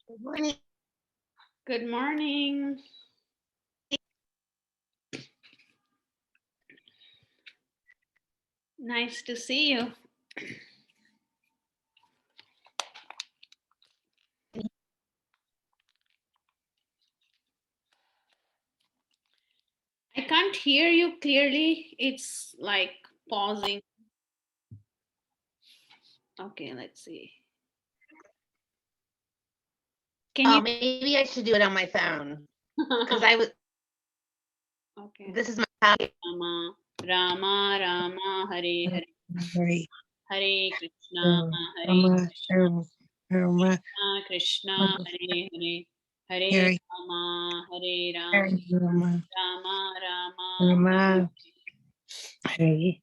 Good morning. Good morning. Nice to see you. I can't hear you clearly. It's like pausing. Okay, let's see. Can you? Maybe I should do it on my phone because I was. Okay. This is my. Rama, Rama, Rama, Hare Hare, Hare Hare Krishna, Hare Rama, Krishna, Hare Hare, Hare Hare Rama, Hare Hare Rama, Rama, Rama Rama, Rama, Hare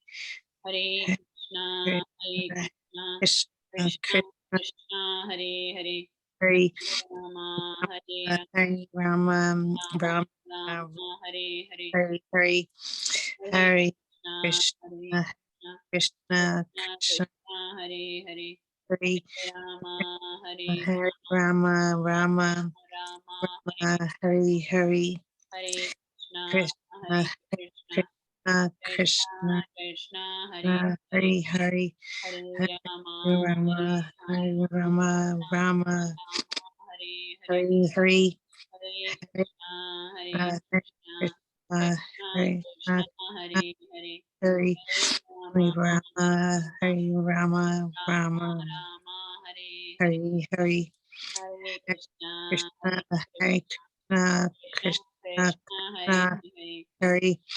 Hare Krishna, Hare Hare Krishna, Krishna, Krishna Krishna, Krishna, Hare Hare, Hare Rama, Hare Hare Rama, Rama, Rama, Rama, Hare Hare, Hare Hare Hare Hare Krishna, Krishna, Hare Krishna, Krishna, Krishna, Krishna, Hare Hare, Hare Rama, Hare Hare Rama, Rama, Rama, Rama, Hare Hare Hare Krishna, Krishna, Hare Krishna, Krishna, Krishna Krishna, Krishna, Hare Hare Hare, Hare Hare Hare Rama, Hare Rama, Hare Rama, Rama, Rama, Rama, Hare Hare, Hare Hare Hare Hare Krishna, Hare Krishna, Krishna, Krishna Hare Krishna, Hare Hare, Hare Hare Hare Rama, Rama, Hare Rama, Rama Rama, Rama, Hare Hare, Hare Hare Hare Hare Krishna, Krishna, Hare Hare Krishna, Krishna, Krishna Krishna, Krishna, Hare Krishna, Hare, Hare Hare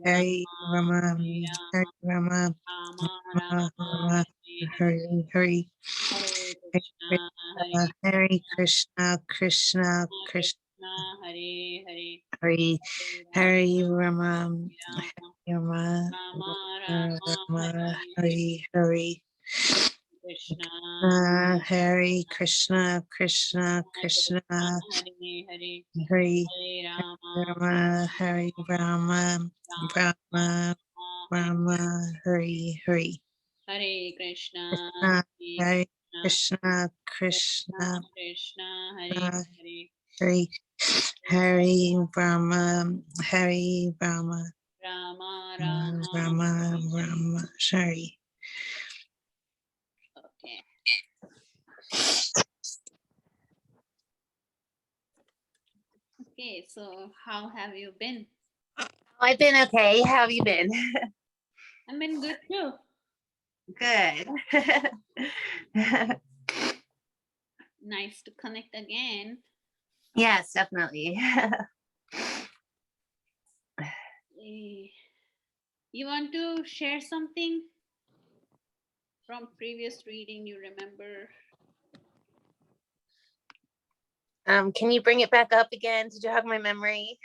Hare Rama, Rama, Hare Hare Rama, Rama, Rama Rama, Rama, Rama, Hare Hare, Hare Hare Hare Hare Krishna, Hare Krishna, Hare Krishna, Krishna, Krishna, Krishna, Hare Hare, Hare Hare Hare Rama, Rama, Hare Rama, Rama Rama, Rama, Hare Hare, Hare Hare Krishna, Hare Krishna, Krishna, Krishna, Hare Hare, Hare Hare Rama, Rama, Hare Rama, Rama, Rama, Rama, Hare Hare Hare Krishna, Hare Hare Krishna, Krishna, Krishna Krishna, Krishna, Hare Hare, Hare Hare Rama, Hare Rama, Rama Rama, Rama, Rama, sorry. okay. Okay, so how have you been? I've been okay. How have you been? I've been good too. Good. Nice to connect again. Yes, definitely. You want to share something from previous reading you remember? Can you bring it back up again to jog my memory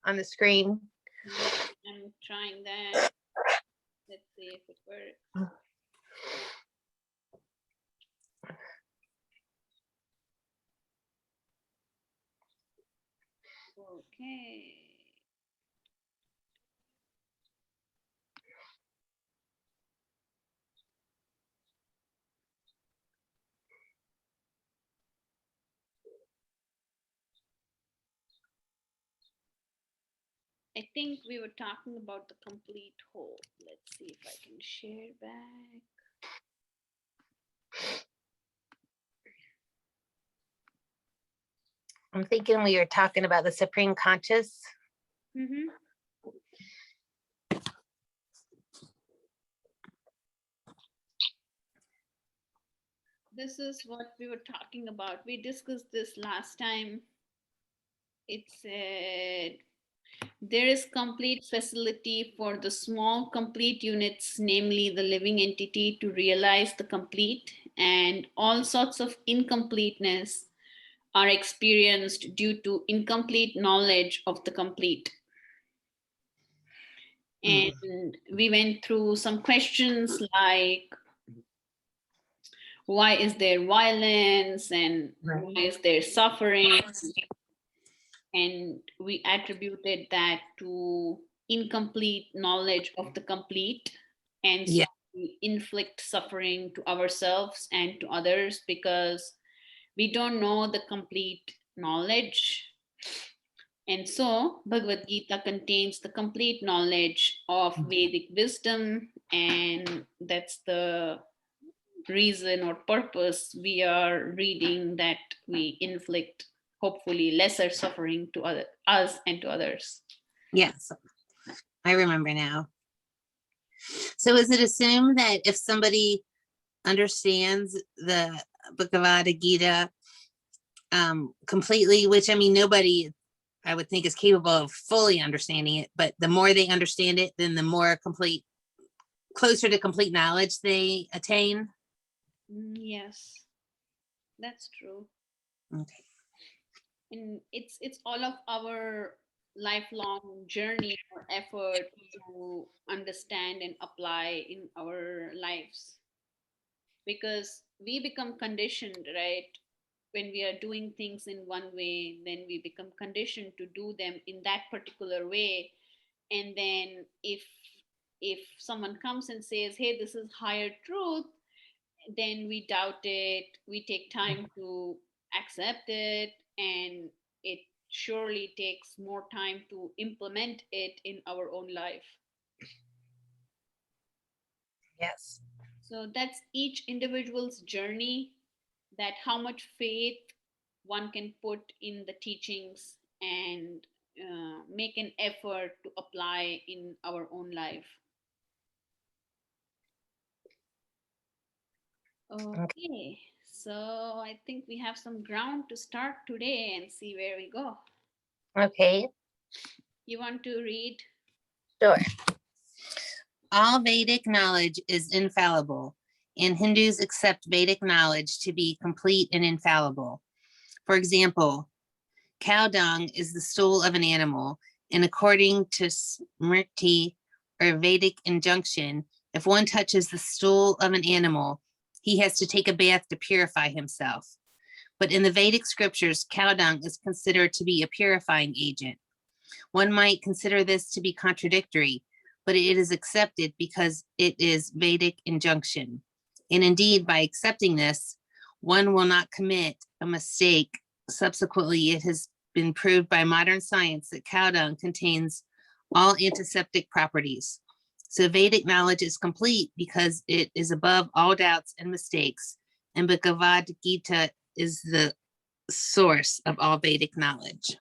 on the screen? I'm trying that. Let's see if it works. Okay. I think we were talking about the complete whole. Let's see if I can share back. I'm thinking we were talking about the Supreme Conscious. Mm-hmm. This is what we were talking about. We discussed this last time. It said there is complete facility for the small complete units, namely the living entity, to realize the complete, and all sorts of incompleteness are experienced due to incomplete knowledge of the complete. And we went through some questions like why is there violence and why is there suffering? And we attributed that to incomplete knowledge of the complete. And so we inflict suffering to ourselves and to others because We don't know the complete knowledge. And so Bhagavad Gita contains the complete knowledge of Vedic wisdom, and that's the reason or purpose we are reading, that we inflict hopefully lesser suffering to us and to others. Yes, I remember now. So is it assumed that if somebody understands the Bhagavad Gita completely, which I mean, nobody I would think is capable of fully understanding it, but the more they understand it, then the more closer to complete knowledge they attain? Yes, that's true. Okay. And it's all of our lifelong journey or effort to understand and apply in our lives, because we become conditioned, right? When we are doing things in one way, then we become conditioned to do them in that particular way. And then if someone comes and says, hey, this is higher truth, then we doubt it, we take time to accept it, and it surely takes more time to implement it in our own life. Yes. So that's each individual's journey, that how much faith one can put in the teachings and make an effort to apply in our own life. Okay, so I think we have some ground to start today and see where we go. Okay, You want to read? sure. All Vedic knowledge is infallible, and Hindus accept Vedic knowledge to be complete and infallible. For example, cow dung is the stool of an animal, and according to Smriti, or Vedic injunction, if one touches the stool of an animal, he has to take a bath to purify himself. But in the Vedic scriptures, cow dung is considered to be a purifying agent. One might consider this to be contradictory, but it is accepted because it is Vedic injunction. And indeed, by accepting this, one will not commit a mistake. Subsequently, it has been proved by modern science that cow dung contains all antiseptic properties. So Vedic knowledge is complete because it is above all doubts and mistakes, and Bhagavad Gita is the source of all Vedic knowledge.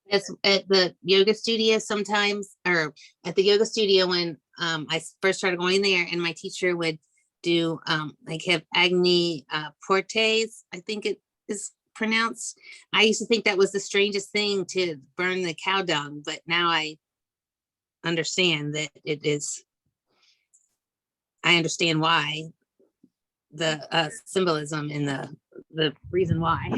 It's at the yoga studio sometimes, or at the yoga studio when I first started going there, and my teacher would do like have Agni Portes, I think it is pronounced. I used to think that was the strangest thing, to burn the cow dung, but now I understand that it is. I understand why, the symbolism and the reason why.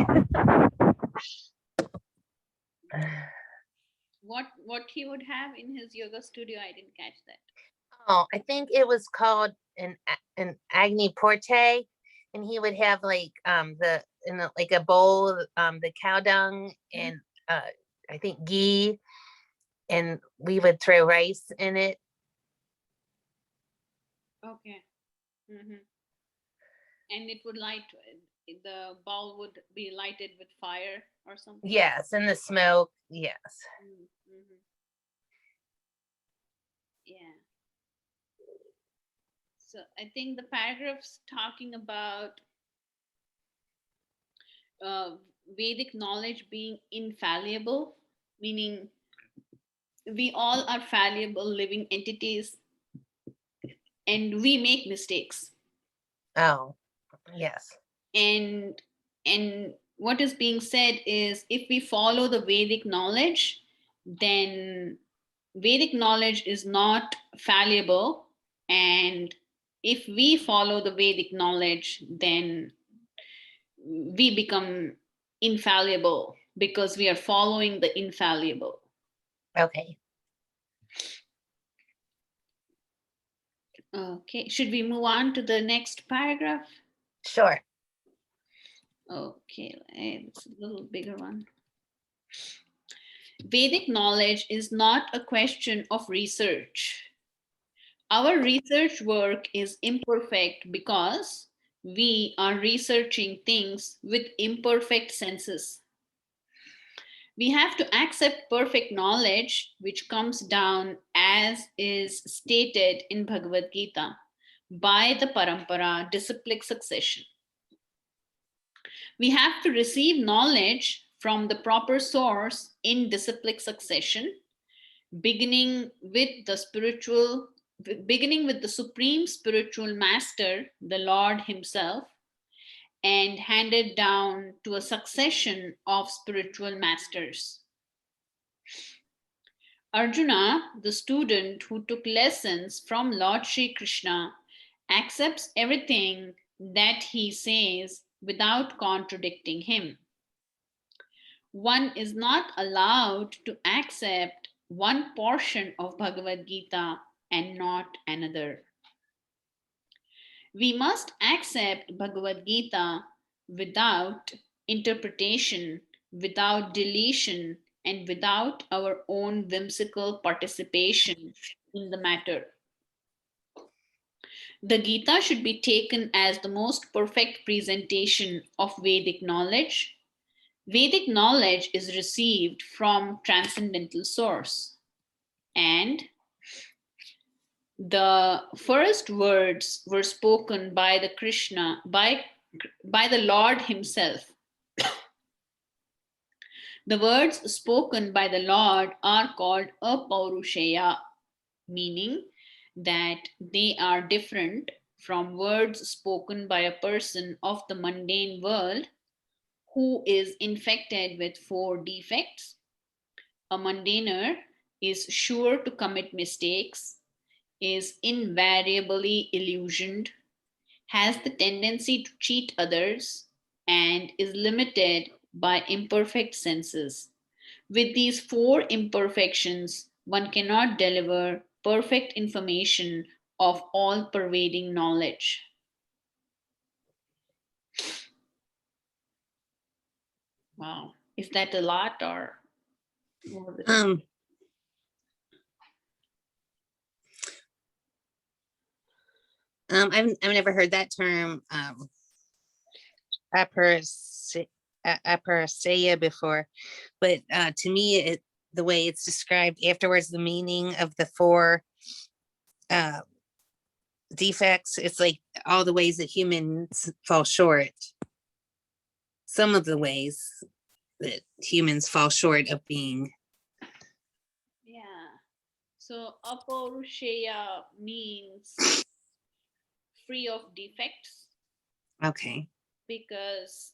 What he would have in his yoga studio? I didn't catch that. Oh, I think it was called an Agni Porte, and he would have like like a bowl the cow dung and I think ghee, and we would throw rice in it. Okay. Mm-hmm. And it would light, the bowl would be lighted with fire or something? Yes, and the smoke. Yes. Mm-hmm. Yeah. So I think the paragraphs talking about Vedic knowledge being infallible, meaning we all are fallible living entities and we make mistakes. Oh, yes. And what is being said is, if we follow the Vedic knowledge, then Vedic knowledge is not fallible. And if we follow the Vedic knowledge, then we become infallible because we are following the infallible. Okay. Okay, should we move on to the next paragraph? Sure. Okay, it's a little bigger one. Vedic knowledge is not a question of research. Our research work is imperfect because we are researching things with imperfect senses. We have to accept perfect knowledge, which comes down as is stated in Bhagavad Gita by the parampara, disciplic succession. We have to receive knowledge from the proper source in disciplic succession, beginning with the supreme spiritual master, the Lord himself, and handed down to a succession of spiritual masters. Arjuna, the student who took lessons from Lord Sri Krishna, accepts everything that he says without contradicting him. One is not allowed to accept one portion of Bhagavad Gita and not another. We must accept Bhagavad Gita without interpretation, without deletion, and without our own whimsical participation in the matter. The Gita should be taken as the most perfect presentation of Vedic knowledge. Vedic knowledge is received from transcendental source, and the first words were spoken by the Krishna, by the Lord himself. The words spoken by the Lord are called apaurushaya, meaning that they are different from words spoken by a person of the mundane world who is infected with 4 defects. A mundaner is sure to commit mistakes, is invariably illusioned, has the tendency to cheat others, and is limited by imperfect senses. With these 4 imperfections, one cannot deliver perfect information of all pervading knowledge. Wow. Is that a lot or what was it? I've never heard that term, apariseia before, but to me, the way it's described afterwards, the meaning of the 4 defects, it's like all the ways that humans fall short. Some of the ways that humans fall short of being. Yeah. So apaurushaya means free of defects. Okay. Because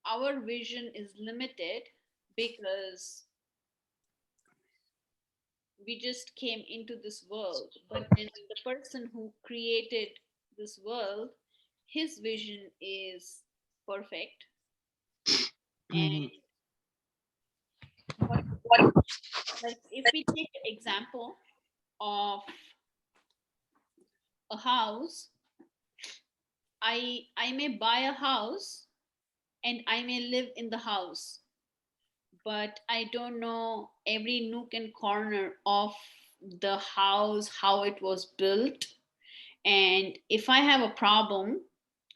our vision is limited because we just came into this world. But then the person who created this world, his vision is perfect. And like if we take an example of a house, I may buy a house and I may live in the house, but I don't know every nook and corner of the house, how it was built. And if I have a problem,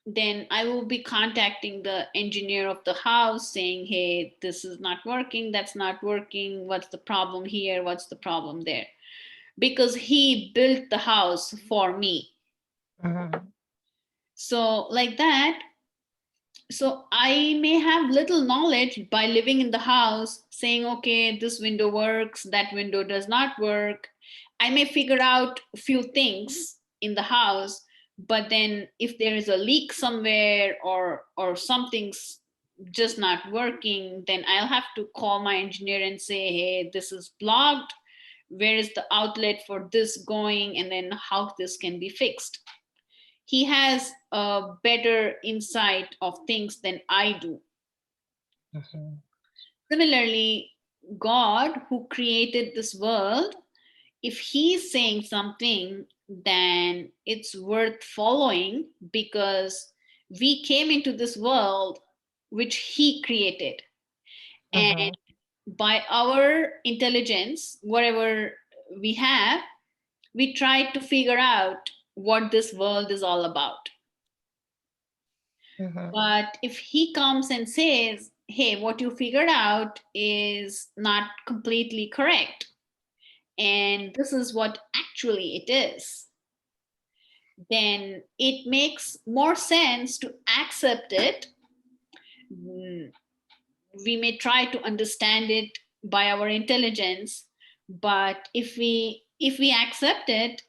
then I will be contacting the engineer of the house saying, hey, this is not working, that's not working, what's the problem here, what's the problem there? Because he built the house for me. So like that, so I may have little knowledge by living in the house, saying, okay, this window works, that window does not work. I may figure out a few things in the house, but then if there is a leak somewhere or something's just not working, then I'll have to call my engineer and say, hey, this is blocked. Where is the outlet for this going? And then how this can be fixed. He has a better insight of things than I do. Similarly, God, who created this world, if he's saying something, then it's worth following because we came into this world which he created. And by our intelligence, whatever we have, we try to figure out what this world is all about. Mhm. But if he comes and says, hey, what you figured out is not completely correct, and this is what actually it is, then it makes more sense to accept it. We may try to understand it by our intelligence, but if we accept it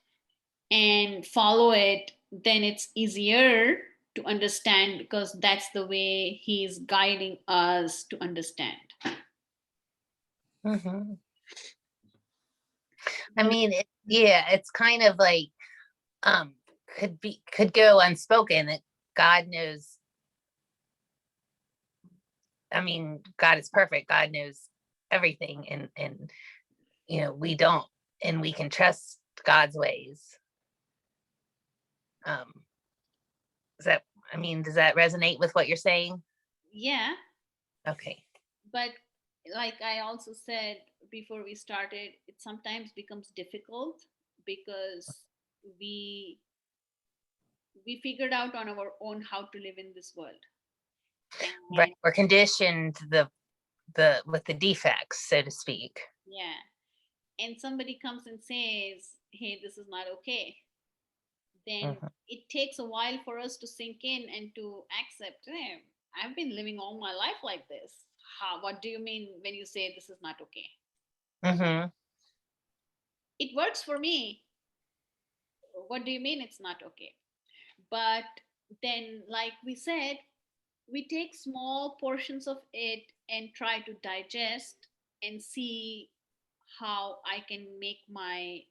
and follow it, then it's easier to understand, because that's the way he's guiding us to understand. Mhm. I mean, yeah, it's kind of like, could go unspoken that God knows. I mean, God is perfect. God knows everything, and we don't, and we can trust God's ways. Does that, I mean, does that resonate with what you're saying? Yeah, Okay. but like I also said before we started, it sometimes becomes difficult because we we figured out on our own how to live in this world. Right. And We're conditioned with the defects, so to speak. yeah, and somebody comes and says, hey, this is not okay, then Mhm. it takes a while for us to sink in and to accept, hey, I've been living all my life like this. What do you mean when you say this is not okay? Mhm. It works for me. What do you mean it's not okay? But then, like we said, we take small portions of it and try to digest and see how I can make my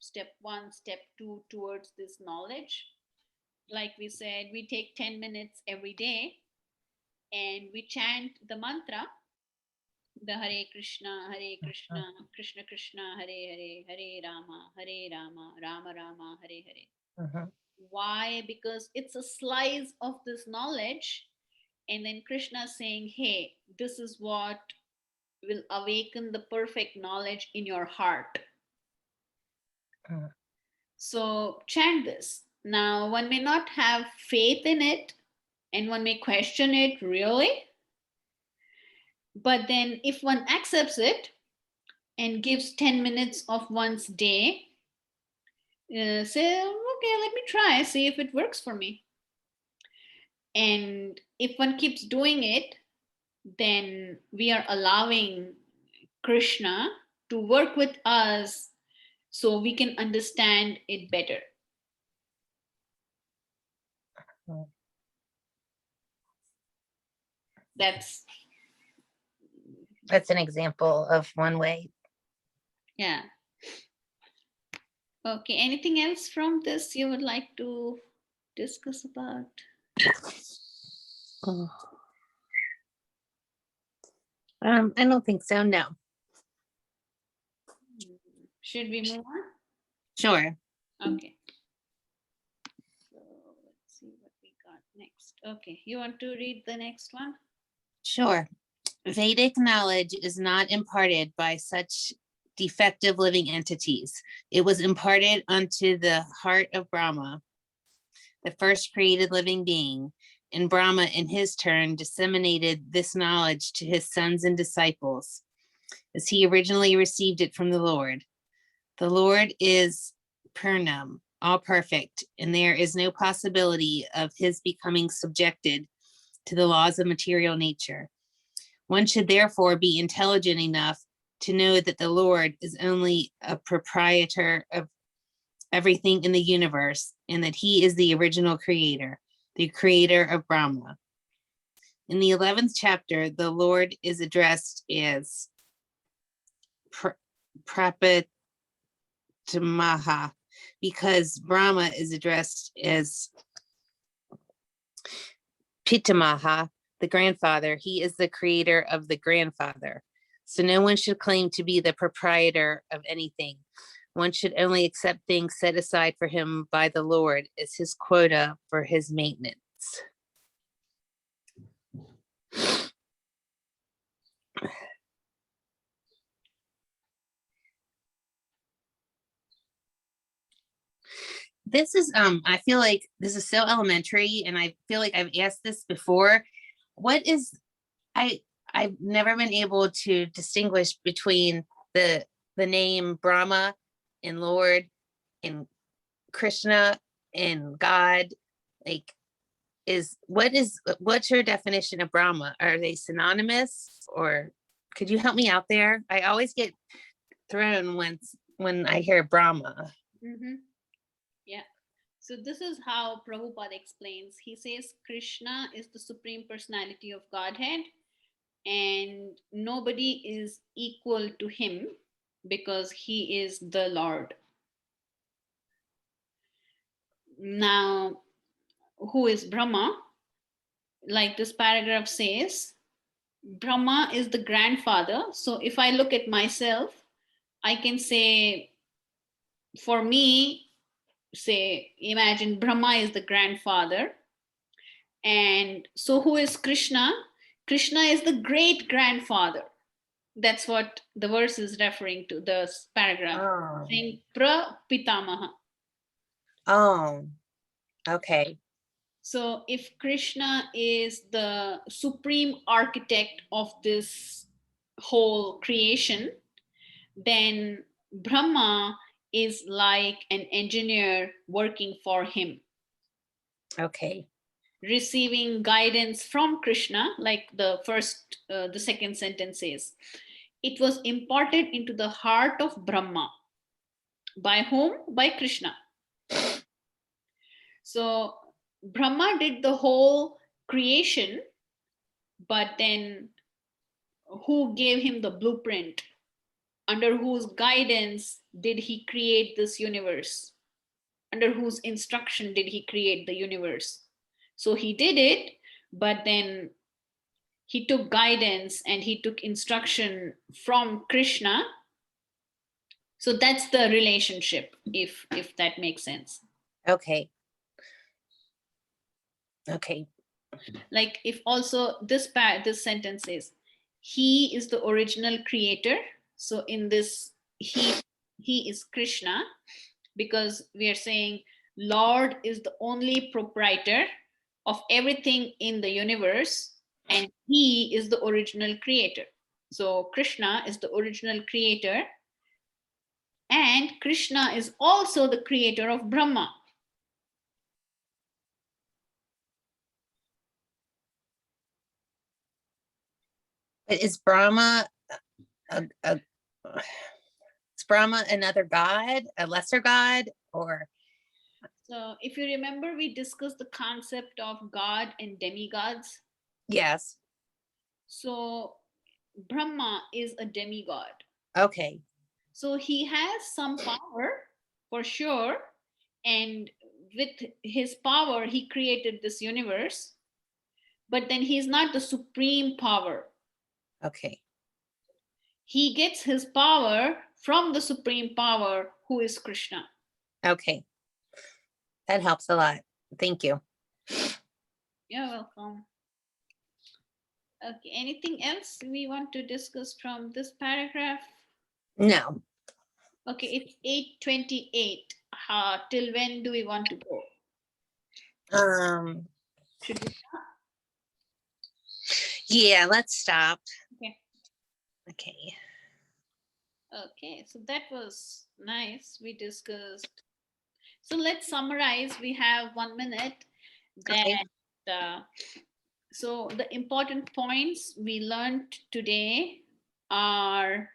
step one, step two towards this knowledge. Like we said, we take 10 minutes every day and we chant the mantra, the Hare Krishna, Krishna Krishna, Hare Hare, Hare Rama, Rama Rama, Hare Hare. Mhm. Why? Because it's a slice of this knowledge. And then Krishna saying, hey, this is what will awaken the perfect knowledge in your heart. Mhm. So chant this. Now, one may not have faith in it and one may question it, really. But then, if one accepts it and gives 10 minutes of one's day, say, okay, let me try, see if it works for me. And if one keeps doing it, then we are allowing Krishna to work with us so we can understand it better. Mhm. That's, That's an example of one way. yeah. Okay, anything else from this you would like to discuss about? I don't think so. No. Should we move Sure. on? Okay. So let's see what we got next. Okay, you want to read the next one? Sure. Vedic knowledge is not imparted by such defective living entities. It was imparted unto the heart of Brahma, the first created living being, and Brahma in his turn disseminated this knowledge to his sons and disciples, as he originally received it from the Lord. The Lord is Purnam, all perfect, and there is no possibility of his becoming subjected to the laws of material nature. One should therefore be intelligent enough to know that the Lord is only a proprietor of everything in the universe, and that he is the original creator, the creator of Brahma. In the 11th chapter, the Lord is addressed as Prapatamaha, because Brahma is addressed as Pitamaha, the grandfather. He is the creator of the grandfather. So no one should claim to be the proprietor of anything. One should only accept things set aside for him by the Lord as his quota for his maintenance. this is, I feel like this is so elementary and I feel like I've asked this before. What is, I've never been able to distinguish between the name Brahma and Lord and Krishna and God. Like, what's your definition of Brahma? Are they synonymous, or could you help me out there? I always get thrown when I hear Brahma. Yeah. So this is how Prabhupada explains. He says Krishna is the Supreme Personality of Godhead, and nobody is equal to him because he is the Lord. Now, who is Brahma? Like this paragraph says, Brahma is the grandfather. So if I look at myself, I can say, for me, say, imagine Brahma is the grandfather. And so who is Krishna? Krishna is the great grandfather. That's what the verse is referring to, the paragraph, Oh, saying Prapitamaha. oh, okay. So if Krishna is the supreme architect of this whole creation, then Brahma is like an engineer working for him, Okay. receiving guidance from Krishna, like the second sentence says. It was imparted into the heart of Brahma. By whom? By Krishna. So Brahma did the whole creation, but then who gave him the blueprint? Under whose guidance did he create this universe? Under whose instruction did he create the universe? So he did it, but then he took guidance and he took instruction from Krishna. So that's the relationship, if that makes sense. Okay. Okay. Like if also this sentence is, he is the original creator. So in this, he is Krishna, because we are saying Lord is the only proprietor of everything in the universe, and he is the original creator. So Krishna is the original creator, and Krishna is also the creator of Brahma. But is Brahma is Brahma another god, a lesser god, or? So if you remember, we discussed the concept of God and demigods. Yes. So Brahma is a demigod. Okay. So he has some power for sure. And with his power, he created this universe. But then he's not the supreme power. Okay. He gets his power from the supreme power, who is Krishna. Okay. That helps a lot. Thank you. You're welcome. Okay, anything else we want to discuss from this paragraph? No. Okay, it's 8:28. Till when do we want to go? Should we stop? Yeah, let's stop. Okay. Okay. Okay, so that was nice. We discussed. So let's summarize. We have 1 minute. Okay. So the important points we learned today are: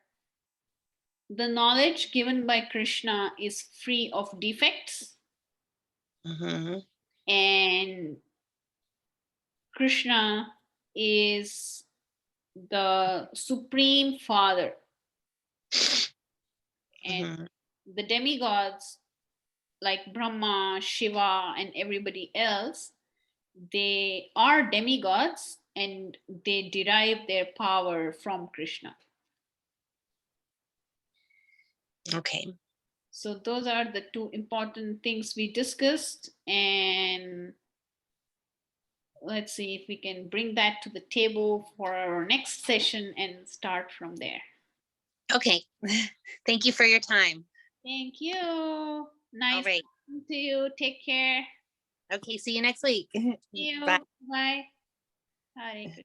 the knowledge given by Krishna is free of defects, Mm-hmm. and Krishna is the supreme father, and Mm-hmm. the demigods like Brahma, Shiva, and everybody else, they are demigods and they derive their power from Krishna. Okay. So those are the two important things we discussed, and let's see if we can bring that to the table for our next session and start from there. Okay. Thank you for your time. Thank you. Nice right. talking to you. Take care. Okay, see you next week. See you. Bye. Bye. Hare Krishna.